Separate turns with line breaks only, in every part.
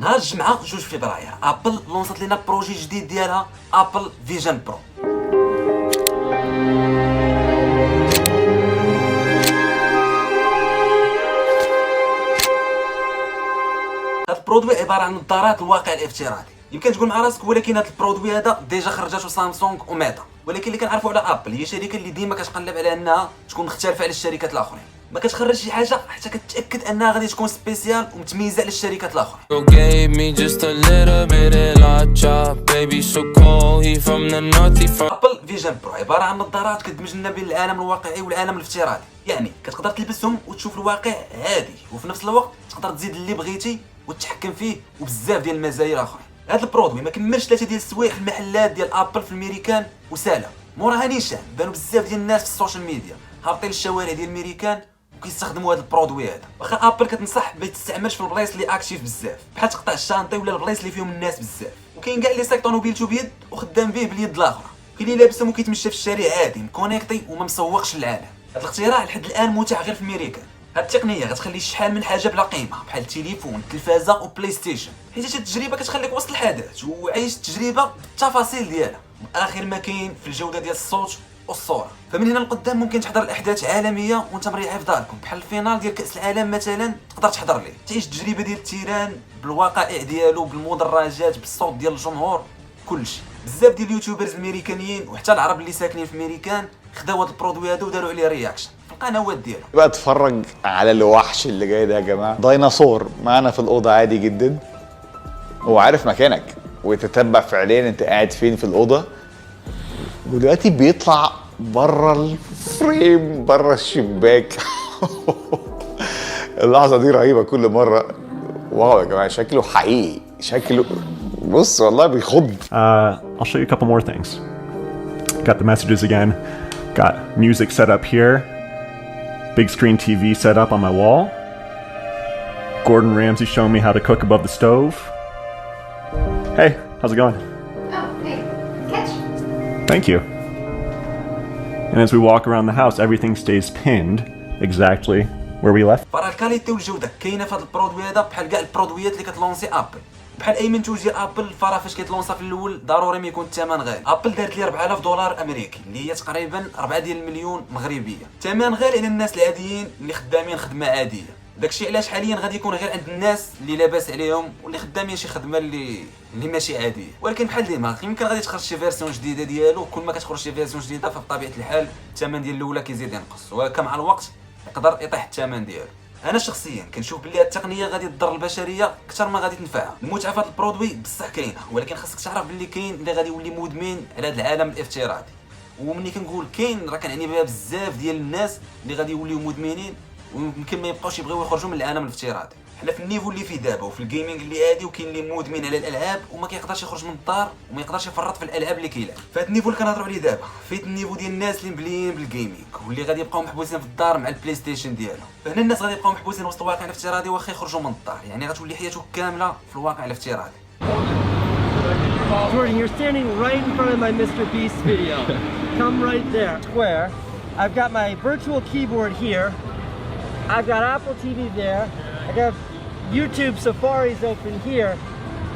نهار الجمعه 2 فبراير ابل لونصات لنا بروجي جديد ديالها ابل فيجن برو. هذا البرودوي عباره عن نظارات الواقع الافتراضي. يمكن تقول مع راسك ولكن هذا البرودوي هذا ديجا خرجته سامسونج وميتا، ولكن اللي كنعرفوا على ابل هي شركه اللي ديما كتقلب على انها تكون مختلفه على الشركات الاخرين. ما كتخرج شي حاجه حتى كتاكد انها غادي تكون سبيسيال ومتميزه على الشركات الاخرين. ابل فيجن برو عباره عن نظارات كتدمج لنا بين العالم الواقعي والعالم الافتراضي، يعني كتقدر تلبسهم وتشوف الواقع عادي وفي نفس الوقت تقدر تزيد اللي بغيتي وتتحكم فيه وبزاف ديال المزايا الاخرين. هذا البرودوي ما كملش 3 ديال السوايع في المحلات ديال ابل في الميريكان وسالا، موراها نيشان بانوا بزاف ديال الناس في السوشيال ميديا هابطين الشوارع ديال الميريكان وكيستخدموا هذا البرودوي هذا. واخا ابل كتنصح ما تستعملش في البلايص اللي اكتيف بزاف بحال تقطع الشانطي ولا البلايص اللي فيهم الناس بزاف، وكاين كاع اللي سايق طونوبيلتو بيد وخدام به باليد الاخرى، كاين اللي لابسهم وكيتمشى في الشارع عادي مكونيكتي وما مسوقش للعالم. هذا الاختراع لحد الان متاح غير في الميريكان. هاد التقنيه غتخلي الشحال من حاجه بلا قيمه بحال التليفون التلفازه وبلاي ستيشن، حيت هاد التجربه كتخليك وسط الحدث وعايش التجربه بالتفاصيل ديالها واخر ما كاين في الجوده ديال الصوت والصوره. فمن هنا لقدام ممكن تحضر الاحداث عالميه وانت مريح في داركم، بحال الفينال ديال كاس العالم مثلا تقدر تحضر ليه، تعيش التجربه ديال التيران بالوقائع ديالو بالمدرجات بالصوت ديال الجمهور كلشي. بزاف ديال اليوتيوبرز الميريكانيين وحتى العرب اللي ساكنين في الميريكان خداو هذا البرودوي هذا وداروا عليه رياكشن في القنوات ديالهم.
بقى اتفرج على الوحش اللي جاي ده يا جماعه، ديناصور معانا في الاوضه عادي جدا، هو عارف مكانك ويتتبع فعليا انت قاعد فين في الاوضه، ودلوقتي بيطلع بره الفريم بره الشباك. اللحظه دي رهيبه كل مره. واو يا جماعه شكله حقيقي، شكله بص والله بيخض.
I'll show you a couple more things. Got the messages again. Got music set up here. Big screen TV set up on my wall. Gordon Ramsay showing me how to cook above the stove. Hey, how's it going?
Oh, hey, catch.
Thank you. And as we walk around the house, everything stays pinned exactly where we left.
فرا الكاليتي والجوده كاينه في هذا البرودوي هذا بحال كاع البرودويات اللي كتلونسي ابل. بحال اي منتوج ديال ابل فرا فاش كيتلونسا في الاول ضروري ما يكون الثمن غالي. ابل دارت لي 4000 دولار امريكي اللي هي تقريبا 4 ديال المليون مغربيه، ثمن غالي على الناس العاديين اللي خدامين خدمه عاديه. داكشي علاش حاليا غادي يكون غير عند الناس اللي لاباس عليهم واللي خدامين شي خدمه اللي ماشي عاديه. ولكن بحال ديما يمكن غادي تخرج شي فيرسيون جديده ديالو، كل ما كتخرج شي فيرسيون جديده فبطبيعه الحال الثمن ديال الاولى كيزيد ينقص، ولكن مع الوقت يقدر يطيح الثمن ديالو. انا شخصيا كنشوف بلي التقنيه غادي تضر البشريه اكثر ما غادي تنفعها. المتعه في هذا البرودوي بصح كاينه، ولكن خاصك تعرف بلي كاين اللي غادي يولي مدمن على هذا العالم الافتراضي. ومني كنقول كاين راه كنعني بها بزاف ديال الناس اللي غادي يوليو مدمنين ويمكن ما يبقاوش يبغيو يخرجوا من العالم الافتراضي. حنا في النيفو اللي فيه دابا وفي الجيمنج اللي عادي، وكاين اللي مدمن على الالعاب وما كيقدرش يخرج من الدار وما يقدرش يفرط في الالعاب اللي كيلعب. فهاد النيفو اللي كنهضروا عليه دابا فيت النيفو ديال الناس اللي مبليين بالجيمنج واللي غادي يبقاو محبوسين في الدار مع البلاي ستيشن ديالهم. فهنا الناس غادي يبقاو محبوسين وسط الواقع الافتراضي واخا يخرجوا من الدار، يعني غتولي حياته كامله في الواقع الافتراضي.
Jordan, you're standing right in front of my Mr. Beast video. Come right there. Square. I've got my virtual keyboard here. I've got Apple TV there. I got YouTube Safari's open here.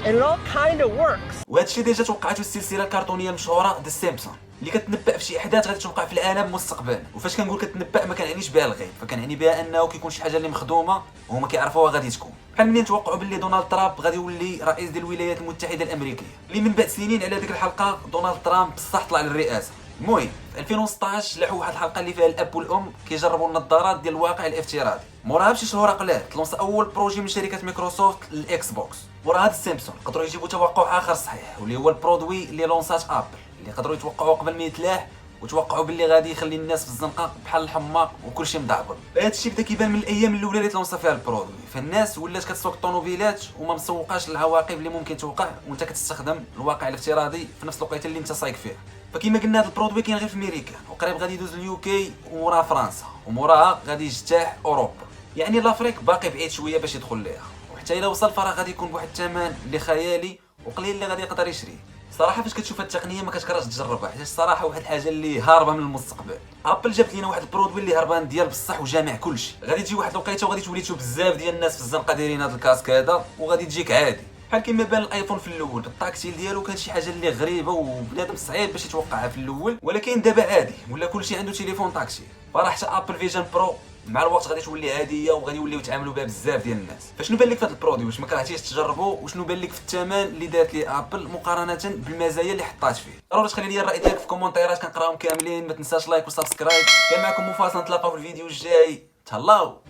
And it all kind of works.
وهذا الشيء ديجا توقعته السلسله الكرتونيه المشهوره ذا سيمبسون اللي كتنبأ في شي احداث غادي توقع في العالم مستقبلا. وفاش كنقول كتنبأ ما كنعنيش بها الغيب، فكنعني بها انه كيكون شي حاجه اللي مخدومه وهما كيعرفوها غادي تكون. بحال منين توقعوا باللي دونالد ترامب غادي يولي رئيس ديال الولايات المتحده الامريكيه، اللي من بعد سنين على ديك الحلقه دونالد ترامب بصح طلع للرئاسه. المهم في 2016 لاحوا واحد الحلقه اللي فيها الاب والام كيجربوا النظارات ديال الواقع الافتراضي. موراها بشي شهور قلال تلونس اول بروجي من شركه مايكروسوفت للاكس بوكس. ورا هاد السيمبسون قدروا يجيبوا توقع اخر صحيح واللي هو البرودوي اللي لونسات ابل، اللي قدروا يتوقعوا قبل ما يتلاح وتوقعوا باللي غادي يخلي الناس في الزنقه بحال الحماق وكلشي مدعبر. هذا الشيء بدا كيبان من الايام الاولى اللي تلونسا فيها البرودوي، فالناس ولات كتسوق الطوموبيلات وما مسوقاش العواقب اللي ممكن توقع وانت كتستخدم الواقع الافتراضي في نفس الوقت اللي انت سايق فيه. فكما قلنا هذا البرودوي كاين غير في امريكا وقريب غادي يدوز اليو كي وموراه فرنسا وموراها غادي يجتاح اوروبا، يعني لافريك باقي بعيد شويه باش يدخل ليها، وحتى الا وصل فراه غادي يكون بواحد الثمن اللي خيالي وقليل اللي غادي يقدر يشريه. صراحه فاش كتشوف هاد التقنيه ما كتكرهش تجربها، حيت الصراحه واحد الحاجه اللي هاربه من المستقبل. ابل جابت لينا واحد البرودوي اللي هربان ديال بصح وجامع كلشي. غادي تجي واحد الوقيته وغادي تولي تشوف بزاف ديال الناس في الزنقه دايرين هاد الكاسك هذا وغادي تجيك عادي بحال كيما بان الايفون في الاول التاكتيل ديالو كان شي حاجه اللي غريبه وبنادم صعيب باش يتوقعها في الاول، ولكن دابا عادي ولا كلشي عنده تليفون تاكتيل. فراه حتى ابل فيجن برو مع الوقت غادي تولي عاديه وغادي يوليو يتعاملوا بها بزاف ديال الناس. فشنو بان لك في هذا البرودوي؟ واش ما كرهتيش تجربه؟ وشنو بان لك في الثمن اللي دارت ليه ابل مقارنه بالمزايا اللي حطات فيه؟ ضروري تخلي لي الراي ديالك في كومونتيرات كنقراهم كاملين. ما تنساش لايك وسبسكرايب. كان معكم مفاصل، نتلاقاو في الفيديو الجاي. تهلاو.